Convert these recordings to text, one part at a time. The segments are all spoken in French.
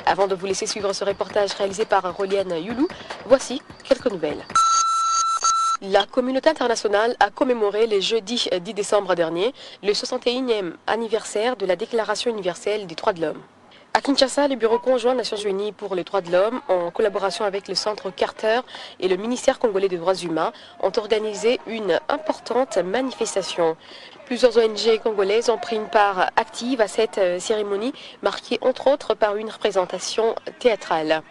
Avant de vous laisser suivre ce reportage réalisé par Roliane Youlou, voici quelques nouvelles. La communauté internationale a commémoré le jeudi 10 décembre dernier le 61e anniversaire de la Déclaration universelle des droits de l'homme. À Kinshasa, le Bureau conjoint des Nations Unies pour les droits de l'homme, en collaboration avec le Centre Carter et le ministère congolais des droits humains, ont organisé une importante manifestation. Plusieurs ONG congolaises ont pris une part active à cette cérémonie, marquée entre autres par une représentation théâtrale.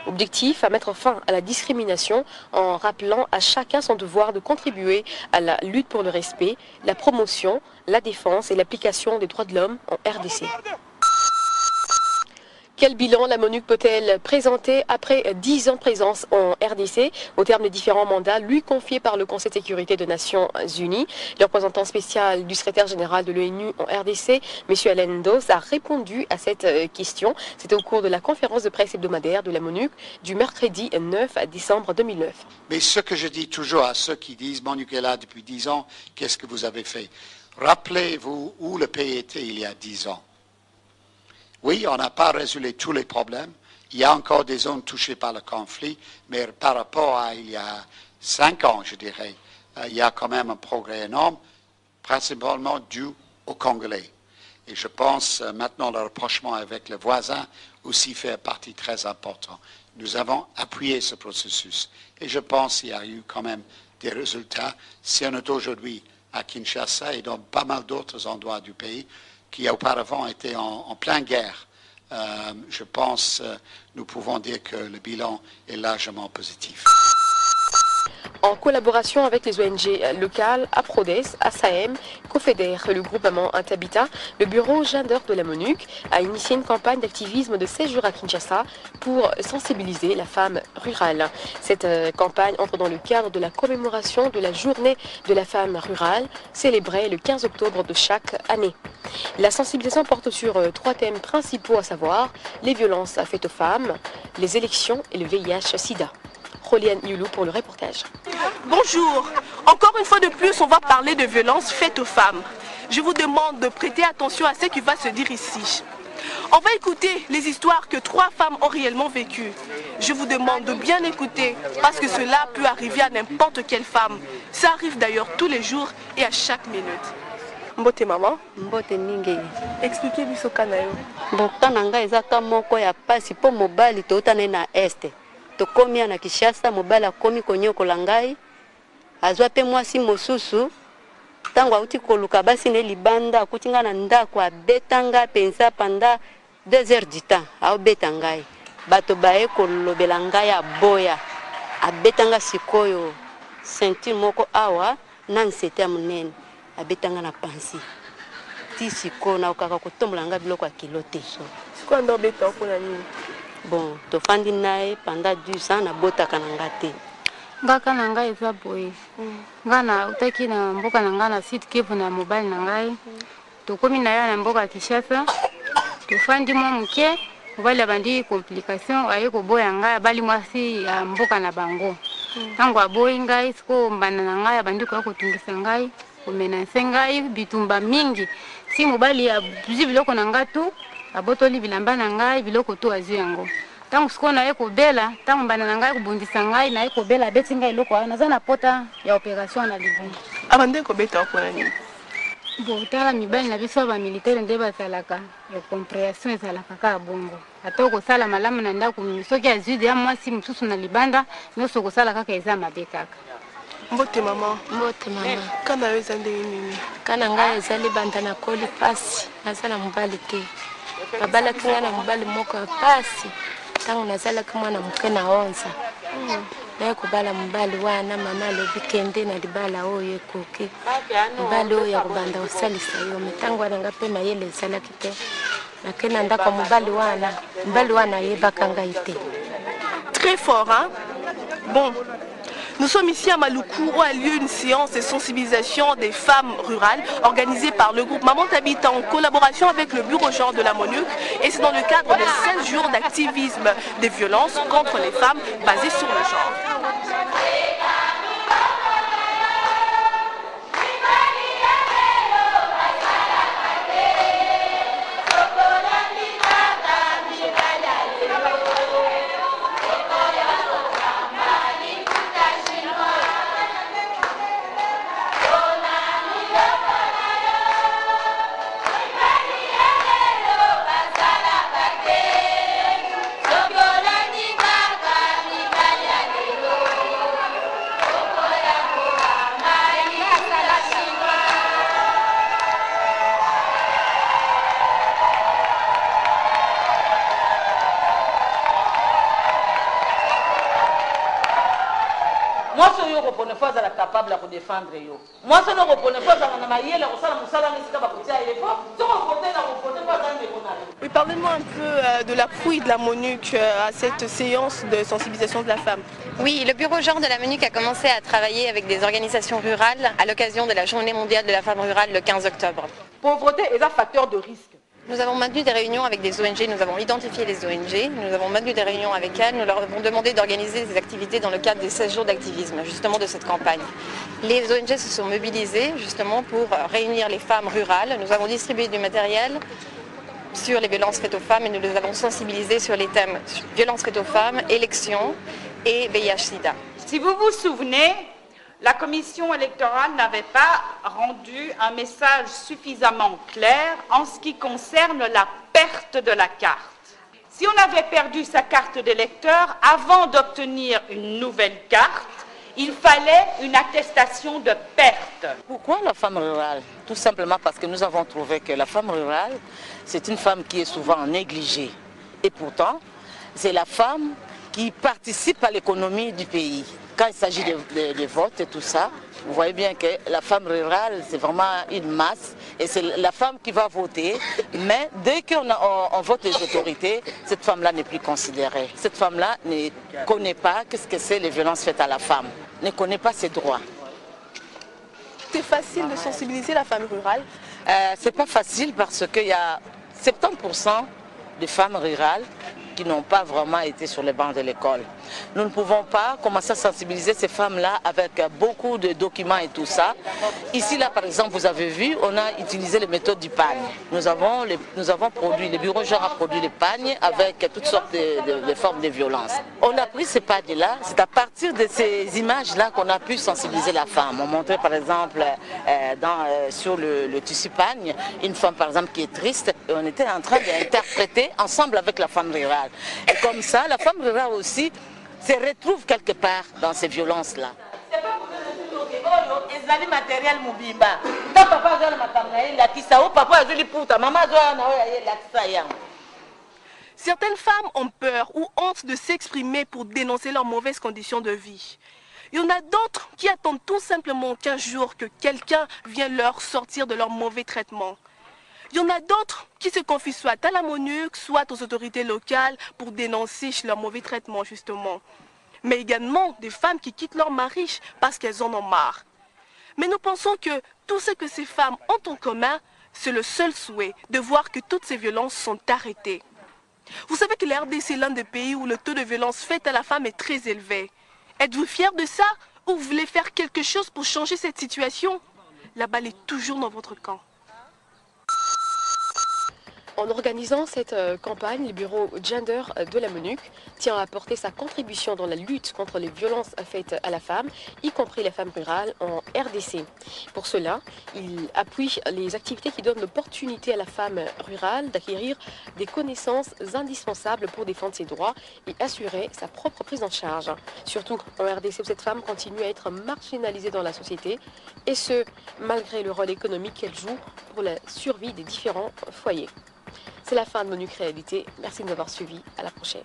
Objectif, à mettre fin à la discrimination en rappelant à chacun son devoir de contribuer à la lutte pour le respect, la promotion, la défense et l'application des droits de l'homme en RDC. Quel bilan la MONUC peut-elle présenter après 10 ans de présence en RDC au terme des différents mandats lui confiés par le Conseil de sécurité des Nations Unies? Le représentant spécial du secrétaire général de l'ONU en RDC, M. Alain Dos, a répondu à cette question. C'était au cours de la conférence de presse hebdomadaire de la MONUC du mercredi 9 décembre 2009. Mais ce que je dis toujours à ceux qui disent « MONUC est là depuis 10 ans, qu'est-ce que vous avez fait ?» Rappelez-vous où le pays était il y a 10 ans. Oui, on n'a pas résolu tous les problèmes. Il y a encore des zones touchées par le conflit, mais par rapport à il y a 5 ans, je dirais, il y a quand même un progrès énorme, principalement dû aux Congolais. Et je pense maintenant le rapprochement avec les voisins aussi fait partie très importante. Nous avons appuyé ce processus et je pense qu'il y a eu quand même des résultats. Si on est aujourd'hui à Kinshasa et dans pas mal d'autres endroits du pays, qui auparavant était en pleine guerre, je pense nous pouvons dire que le bilan est largement positif. En collaboration avec les ONG locales, APRODES, ASAEM, COFEDER et le groupement Intabitat, le bureau gender de la MONUC a initié une campagne d'activisme de 16 jours à Kinshasa pour sensibiliser la femme rurale. Cette campagne entre dans le cadre de la commémoration de la journée de la femme rurale, célébrée le 15 octobre de chaque année. La sensibilisation porte sur 3 thèmes principaux, à savoir les violences faites aux femmes, les élections et le VIH-Sida. Roliane Youlou pour le reportage. Bonjour. Encore une fois de plus, on va parler de violences faites aux femmes. Je vous demande de prêter attention à ce qui va se dire ici. On va écouter les histoires que 3 femmes ont réellement vécues. Je vous demande de bien écouter parce que cela peut arriver à n'importe quelle femme. Ça arrive d'ailleurs tous les jours et à chaque minute. Mbote maman. Mbote ninge. Expliquez-lui ce canaillot. Bon, tananga ezaka moko ya pasi po mobali toutane na este. Tokomi na Kinshasa mobali akomi konyokola ngai. Azwa pe mwasi mosusu. Tango auti koluka basi ne libanda akutinga na ndako abetanga pensa panda 2 heures du temps. Abeta ngai. Bato bae kolobela ngai aboya. Abetanga sikoyo. Ceinture moko awa na nsete munene. Abetanga na pansi. Ti siko na okaka kotombola ngai biloko ya kilote. Siko ndo beta okona nini? Bon, tofandi naye pendant 10 ans na botaka na ngate. Ngaka na ngai eza boye. Ngana utaki na mboka na ngana Sud Kivu na mobile na ngai. Tokomi na ya na mboka Kinshasa. Tofandi mwa muke, mobile bandi complication aye ko boya ngai bali mwasi ya mboka na bango. Tango aboyi ngai siko mbana na ngai bandi ko kotungisa ngai, komenanse ngai bitumba mingi. Si mobile ya biloko na ngatu abotoli bilamba na ngai biloko to azu yango. Tango siko na ye kobela, tango mbana na ngai kubundisa ngai na ye kobela beti ngai loko naza na pota ya operation na libungu. Abande ko beta okona nini? Bo tala mibali na biso ba militaire nde bazalaka ya comprehension ezalaka ka bongo. Ata ko sala malamu na ndako soki azudi ya mwasi mususu na libanda nyoso ko sala kaka eza mabe kaka. Mbote mama. Mbote mama. Kana weza nde nini? Kana ngai eza libanda na koli pasi nazala mobali te. Babala kinga na mobali moko ya pasi. Tango nazala kama na muke na 11. Na kubala mobali wana mama le weekend na libala oyo ekoki. Mobali oyo ya kubanda osalisa yo metango anga pe mayele ezala kite. Na kena ndako mobali wana yebaka ngai te. Très fort hein. Bon. Nous sommes ici à Maluku où a lieu une séance de sensibilisation des femmes rurales organisée par le groupe Maman Tabita en collaboration avec le bureau genre de la MONUC et c'est dans le cadre de 16 jours d'activisme des violences contre les femmes basées sur le genre. Moi, si je ne pas capable de défendre. Moi, si je ne reprenais pas, Oui, parlez-moi un peu de l'appui de la MONUC à cette séance de sensibilisation de la femme. Oui, le bureau genre de la MONUC a commencé à travailler avec des organisations rurales à l'occasion de la Journée mondiale de la femme rurale le 15 octobre. Pauvreté est un facteur de risque. Nous avons maintenu des réunions avec des ONG, nous avons identifié les ONG, nous avons maintenu des réunions avec elles, nous leur avons demandé d'organiser des activités dans le cadre des 16 jours d'activisme, justement de cette campagne. Les ONG se sont mobilisées justement pour réunir les femmes rurales. Nous avons distribué du matériel sur les violences faites aux femmes et nous les avons sensibilisées sur les thèmes violences faites aux femmes, élections et VIH-Sida. Si vous vous souvenez, la commission électorale n'avait pas rendu un message suffisamment clair en ce qui concerne la perte de la carte. Si on avait perdu sa carte d'électeur, avant d'obtenir une nouvelle carte, il fallait une attestation de perte. Pourquoi la femme rurale? Tout simplement parce que nous avons trouvé que la femme rurale, c'est une femme qui est souvent négligée. Et pourtant, c'est la femme qui participe à l'économie du pays. Quand il s'agit de vote et tout ça, vous voyez bien que la femme rurale, c'est vraiment une masse et c'est la femme qui va voter. Mais dès qu'on vote les autorités, cette femme-là n'est plus considérée. Cette femme-là ne connaît pas ce que c'est les violences faites à la femme, ne connaît pas ses droits. C'est facile de sensibiliser la femme rurale. C'est pas facile parce qu'il y a 70% de femmes rurales qui n'ont pas vraiment été sur les bancs de l'école. Nous ne pouvons pas commencer à sensibiliser ces femmes-là avec beaucoup de documents et tout ça. Ici, là, par exemple, vous avez vu, on a utilisé les méthodes du pagne. Nous avons produit, le bureau genre a produit les pagnes avec toutes sortes de formes de violence. On a pris ces pagnes-là, c'est à partir de ces images-là qu'on a pu sensibiliser la femme. On montrait par exemple sur le tissu pagne, une femme par exemple qui est triste, et on était en train d'interpréter ensemble avec la femme rurale. Et comme ça, la femme rurale aussi se retrouve quelque part dans ces violences-là. Certaines femmes ont peur ou honte de s'exprimer pour dénoncer leurs mauvaises conditions de vie. Il y en a d'autres qui attendent tout simplement qu'un jour que quelqu'un vienne leur sortir de leur mauvais traitement. Il y en a d'autres qui se confient soit à la MONUC, soit aux autorités locales pour dénoncer leur mauvais traitement justement. Mais également des femmes qui quittent leur mari parce qu'elles en ont marre. Mais nous pensons que tout ce que ces femmes ont en commun, c'est le seul souhait de voir que toutes ces violences sont arrêtées. Vous savez que la RDC est l'un des pays où le taux de violence faite à la femme est très élevé. Êtes-vous fiers de ça ou vous voulez faire quelque chose pour changer cette situation? La balle est toujours dans votre camp. En organisant cette campagne, le bureau Gender de la MONUC tient à apporter sa contribution dans la lutte contre les violences faites à la femme, y compris les femmes rurales en RDC. Pour cela, il appuie les activités qui donnent l'opportunité à la femme rurale d'acquérir des connaissances indispensables pour défendre ses droits et assurer sa propre prise en charge. Surtout en RDC où cette femme continue à être marginalisée dans la société, et ce, malgré le rôle économique qu'elle joue pour la survie des différents foyers. C'est la fin de MONUC Réalité. Merci de nous avoir suivis. À la prochaine.